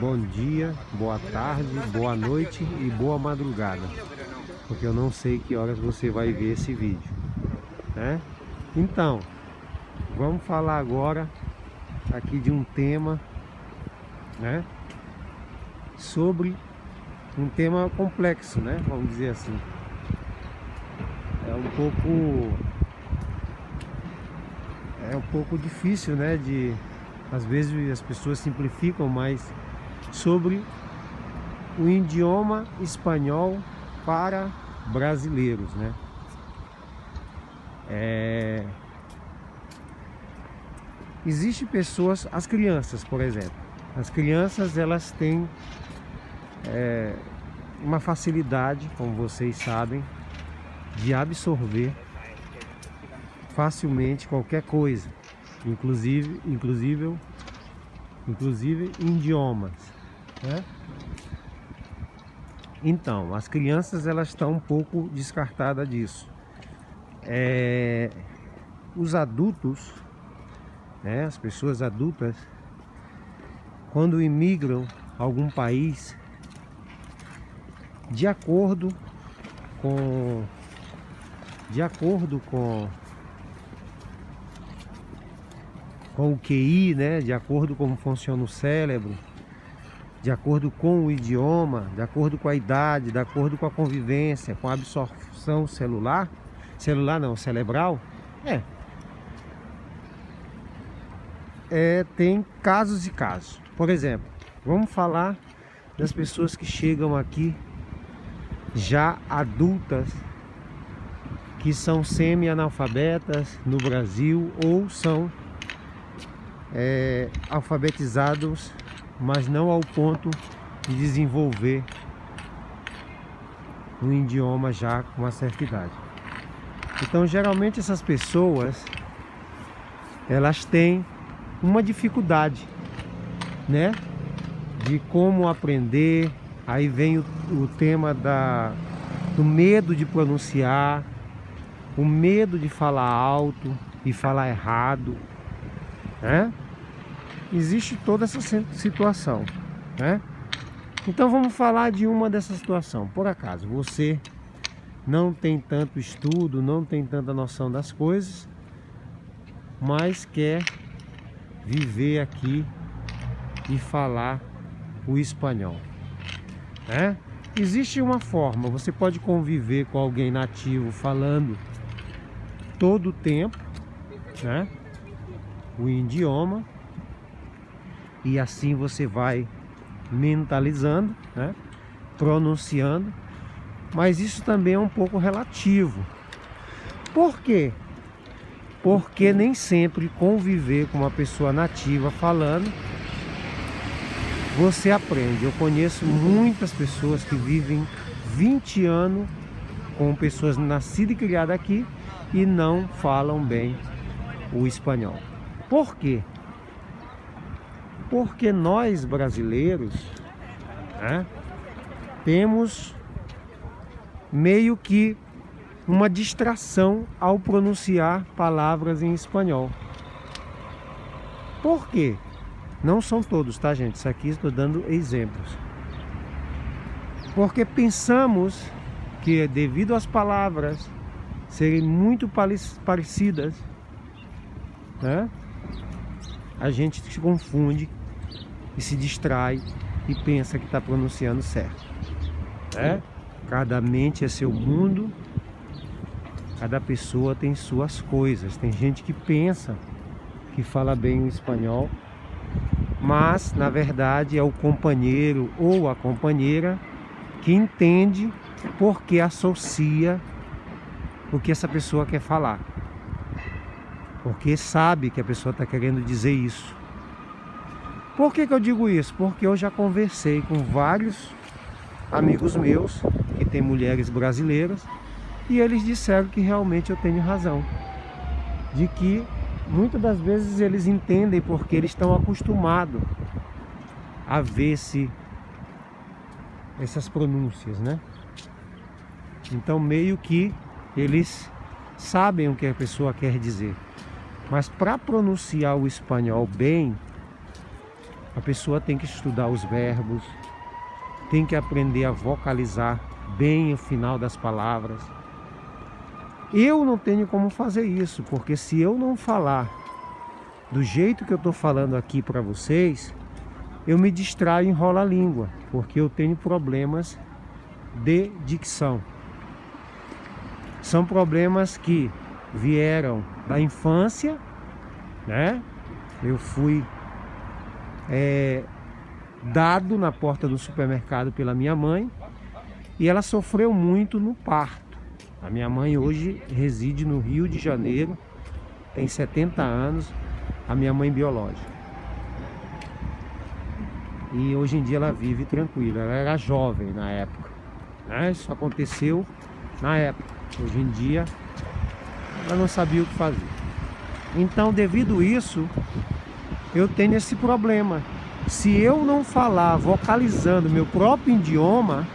bom dia, boa tarde, boa noite e boa madrugada, porque eu não sei que horas você vai ver esse vídeo, né? Então, vamos falar agora aqui de um tema, né? Sobre um tema complexo, né? Vamos dizer assim. É um pouco difícil, né? Às vezes as pessoas simplificam, mas sobre o idioma espanhol para brasileiros, né? Existem pessoas, as crianças, por exemplo. As crianças, elas têm uma facilidade, como vocês sabem, de absorver facilmente qualquer coisa, inclusive idiomas, né? Então, as crianças, elas estão um pouco descartadas disso. Os adultos, né, as pessoas adultas, quando imigram a algum país, de acordo com o QI, né, de acordo com como funciona o cérebro, de acordo com o idioma, de acordo com a idade, de acordo com a convivência, com a absorção cerebral, tem casos e casos. Por exemplo, vamos falar das pessoas que chegam aqui já adultas, que são semi-analfabetas no Brasil ou são alfabetizados, mas não ao ponto de desenvolver um idioma já com uma certa idade. Então, geralmente essas pessoas, elas têm uma dificuldade, né, de como aprender. Aí vem o tema do medo de pronunciar, o medo de falar alto e falar errado, né? Existe toda essa situação, né? Então vamos falar de uma dessa situação. Por acaso você não tem tanto estudo, não tem tanta noção das coisas, mas quer viver aqui e falar o espanhol, né? Existe uma forma, você pode conviver com alguém nativo falando todo o tempo, né, o idioma, e assim você vai mentalizando, né, pronunciando. Mas isso também é um pouco relativo. Por quê? Porque nem sempre conviver com uma pessoa nativa falando você aprende. Eu conheço muitas pessoas que vivem 20 anos com pessoas nascidas e criadas aqui e não falam bem o espanhol. Por quê? Porque nós brasileiros, né, temos meio que uma distração ao pronunciar palavras em espanhol. Por quê? Não são todos, tá, gente? Isso aqui estou dando exemplos. Porque pensamos que, devido às palavras serem muito parecidas, né, a gente se confunde e se distrai e pensa que está pronunciando certo, né? Cada mente é seu mundo, cada pessoa tem suas coisas. Tem gente que pensa que fala bem o espanhol, mas na verdade é o companheiro ou a companheira que entende porque associa o que essa pessoa quer falar, porque sabe que a pessoa está querendo dizer isso. Por que eu digo isso? Porque eu já conversei com vários amigos meus que têm mulheres brasileiras e eles disseram que realmente eu tenho razão, de que muitas das vezes eles entendem porque eles estão acostumados a ver essas pronúncias, né? Então meio que eles sabem o que a pessoa quer dizer, mas para pronunciar o espanhol bem, A pessoa tem que estudar os verbos, tem que aprender a vocalizar bem o final das palavras. Eu não tenho como fazer isso, porque se eu não falar do jeito que eu estou falando aqui para vocês, eu me distraio e enrolo a língua, porque eu tenho problemas de dicção. São problemas que vieram da infância, né? Eu fui dado na porta do supermercado pela minha mãe e ela sofreu muito no parto. A minha mãe hoje reside no Rio de Janeiro, tem 70 anos, a minha mãe biológica. E hoje em dia ela vive tranquila, ela era jovem na época, né? Isso aconteceu na época. Hoje em dia ela não sabia o que fazer. Então, devido a isso, eu tenho esse problema. Se eu não falar vocalizando meu próprio idioma,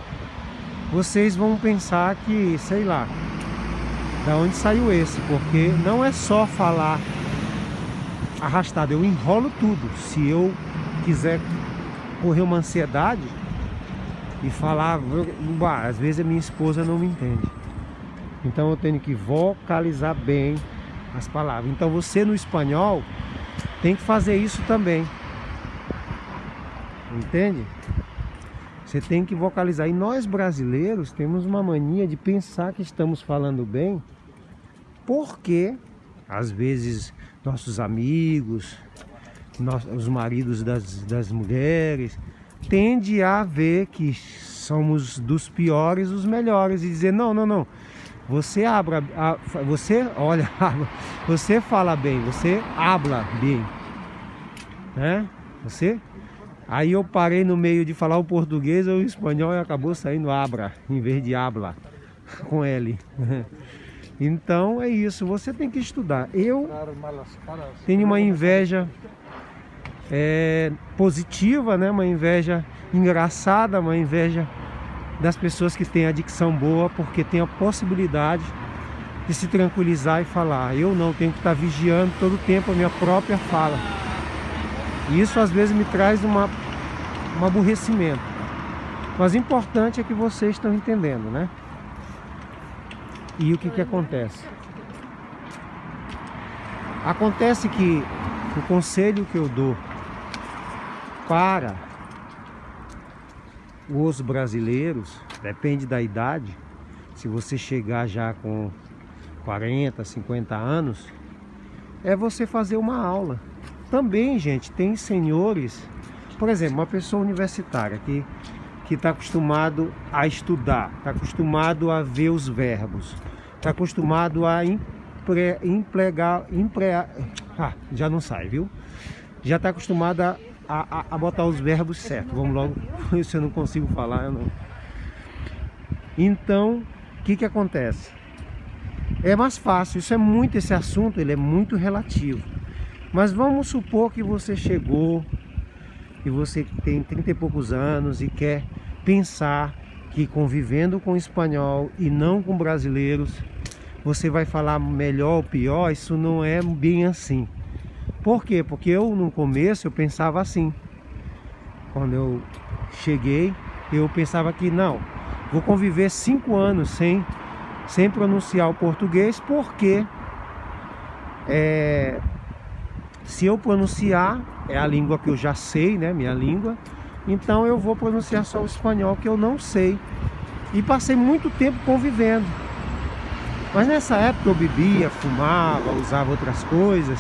vocês vão pensar que, sei lá, da onde saiu esse, porque não é só falar arrastado, eu enrolo tudo. Se eu quiser correr uma ansiedade e falar, às vezes a minha esposa não me entende. Então eu tenho que vocalizar bem as palavras. Então você no espanhol tem que fazer isso também. Entende? Você tem que vocalizar. E nós brasileiros temos uma mania de pensar que estamos falando bem, porque às vezes nossos amigos, os maridos das mulheres, tendem a ver que somos dos piores os melhores e dizer, não, você você fala bem, você habla bem, né? Aí eu parei no meio de falar o português ou o espanhol e acabou saindo abra, em vez de habla, com L. Então é isso, você tem que estudar. Eu tenho uma inveja positiva, né? Uma inveja engraçada, uma inveja das pessoas que têm a dicção boa, porque tem a possibilidade de se tranquilizar e falar. Eu não, tenho que estar vigiando todo o tempo a minha própria fala. E isso às vezes me traz um aborrecimento. Mas o importante é que vocês estão entendendo, né? E o que acontece? Acontece que o conselho que eu dou para os brasileiros, depende da idade, se você chegar já com 40, 50 anos, é você fazer uma aula. Também, gente, tem senhores, por exemplo, uma pessoa universitária que está acostumado a estudar, está acostumado a ver os verbos, está acostumado a já não sai, viu? Já está acostumado a botar os verbos certos. Vamos logo, se eu não consigo falar, eu não. Então, o que acontece? É mais fácil, esse assunto ele é muito relativo. Mas vamos supor que você chegou e você tem 30 e poucos anos e quer pensar que convivendo com espanhol e não com brasileiros, você vai falar melhor ou pior. Isso não é bem assim. Por quê? Porque eu no começo eu pensava assim. Quando eu cheguei, eu pensava que não, vou conviver 5 anos sem pronunciar o português, porque se eu pronunciar, é a língua que eu já sei, né? Minha língua. Então eu vou pronunciar só o espanhol que eu não sei. E passei muito tempo convivendo. Mas nessa época eu bebia, fumava, usava outras coisas.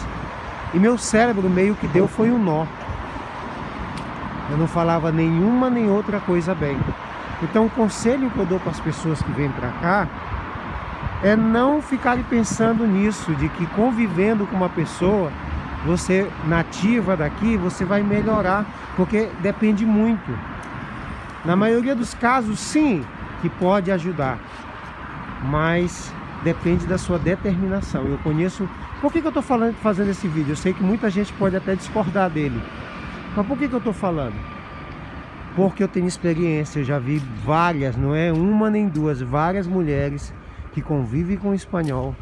E meu cérebro meio que deu foi um nó. Eu não falava nenhuma nem outra coisa bem. Então o conselho que eu dou para as pessoas que vêm para cá é não ficarem pensando nisso, de que convivendo com uma pessoa, você nativa daqui, você vai melhorar, porque depende muito. Na maioria dos casos, sim, que pode ajudar, mas depende da sua determinação. Eu conheço... Por que eu estou fazendo esse vídeo? Eu sei que muita gente pode até discordar dele, mas por que eu estou falando? Porque eu tenho experiência, eu já vi várias, não é uma nem duas, várias mulheres que convivem com o espanhol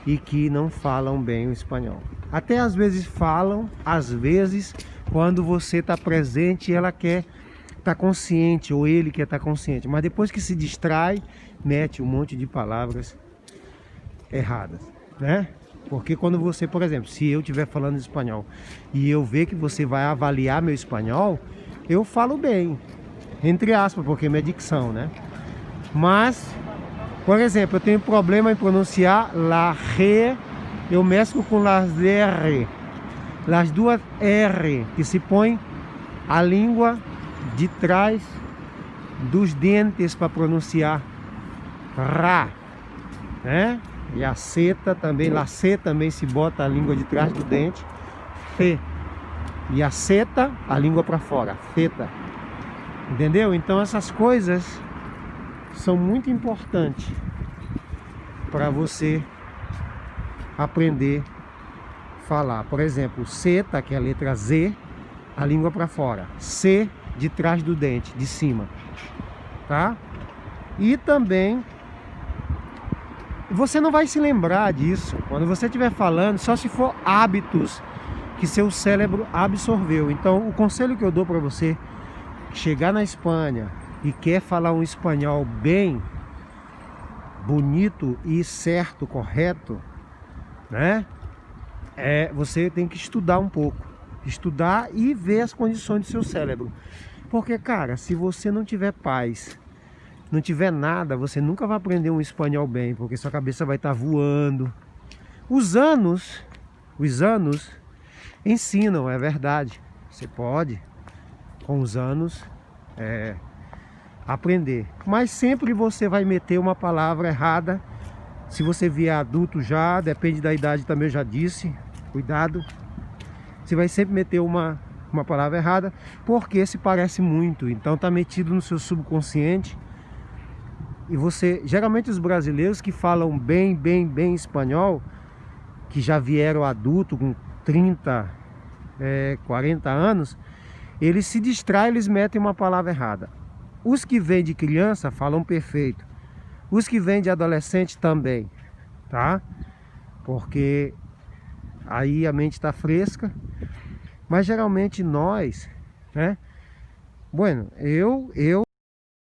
e que não falam bem o espanhol. Até às vezes falam, às vezes quando você está presente, ela quer estar consciente, ou ele quer estar consciente. Mas depois que se distrai, mete um monte de palavras erradas, né? Porque quando você, por exemplo, se eu estiver falando espanhol e eu ver que você vai avaliar meu espanhol, eu falo bem, entre aspas, porque é minha dicção, né? Mas, por exemplo, eu tenho problema em pronunciar la R, eu mesclo com las R, as duas R, que se põe a língua de trás dos dentes para pronunciar ra, né? E a seta também, la C também se bota a língua de trás do dente, F. E a seta, a língua para fora, feta. Entendeu? Então essas coisas são muito importantes para você aprender a falar. Por exemplo, seta, que é a letra Z, a língua para fora. C, de trás do dente, de cima. Tá? E também você não vai se lembrar disso quando você estiver falando, só se for hábitos que seu cérebro absorveu. Então, o conselho que eu dou para você chegar na Espanha e quer falar um espanhol bem, bonito e certo, correto, né? Você tem que estudar um pouco. Estudar e ver as condições do seu cérebro. Porque, cara, se você não tiver paz, não tiver nada, você nunca vai aprender um espanhol bem, porque sua cabeça vai estar voando. Os anos ensinam, é verdade. Você pode, com os anos, aprender. Mas sempre você vai meter uma palavra errada. Se você vier adulto já, depende da idade também, eu já disse, cuidado. Você vai sempre meter uma palavra errada, porque se parece muito. Então tá metido no seu subconsciente. E você, geralmente os brasileiros que falam bem espanhol, que já vieram adulto com 30, 40 anos, eles se distraem, eles metem uma palavra errada. Os que vêm de criança falam perfeito. Os que vêm de adolescente também, tá? Porque aí a mente está fresca. Mas geralmente nós, né? Bueno, eu